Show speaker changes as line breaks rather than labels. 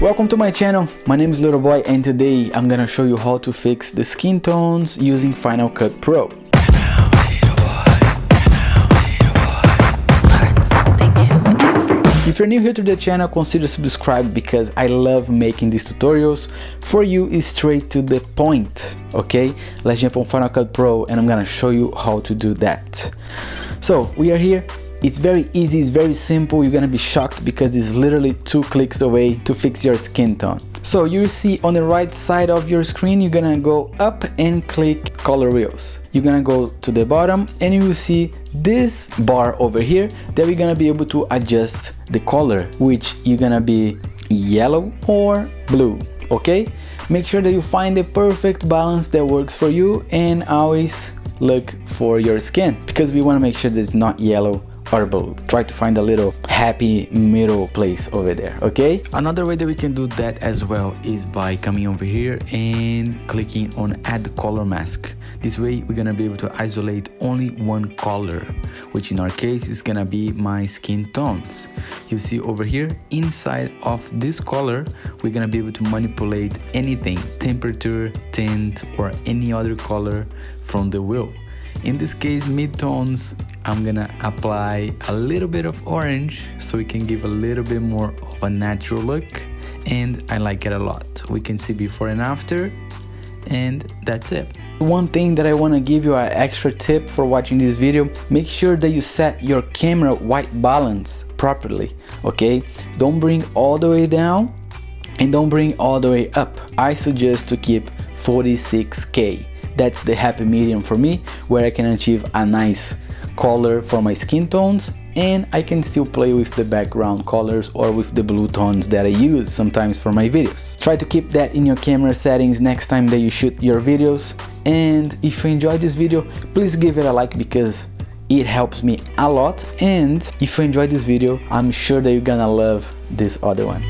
Welcome to my channel. My name is Little Boy and today I'm gonna show you how to fix the skin tones using Final Cut Pro. If you're new here to the channel, consider subscribe because I love making these tutorials. For you, is straight to the point, okay? Let's jump on Final Cut Pro and I'm gonna show you how to do that. So we are here. It's very easy, it's very simple. You're gonna be shocked because it's literally 2 clicks away to fix your skin tone. So you see on the right side of your screen, you're gonna go up and click color wheels. You're gonna go to the bottom and you will see this bar over here that we're gonna be able to adjust the color, which you're gonna be yellow or blue, okay? Make sure that you find the perfect balance that works for you and always look for your skin because we wanna make sure that it's not yellow or blue. Try to find a little happy middle place over there, okay? Another way that we can do that as well is by coming over here and clicking on add color mask. This way we're gonna be able to isolate only one color, which in our case is gonna be my skin tones. You see over here inside of this color we're gonna be able to manipulate anything, temperature, tint, or any other color from the wheel. In this case, mid-tones, I'm gonna apply a little bit of orange so we can give a little bit more of a natural look, and I like it a lot. We can see before and after, and that's it. One thing that I want to give you an extra tip for watching this video, make sure that you set your camera white balance properly, okay? Don't bring all the way down and don't bring all the way up. I suggest to keep 46K. That's the happy medium for me, where I can achieve a nice color for my skin tones and I can still play with the background colors or with the blue tones that I use sometimes for my videos. Try to keep that in your camera settings next time that you shoot your videos. And if you enjoyed this video, please give it a like because it helps me a lot. And if you enjoyed this video, I'm sure that you're gonna love this other one.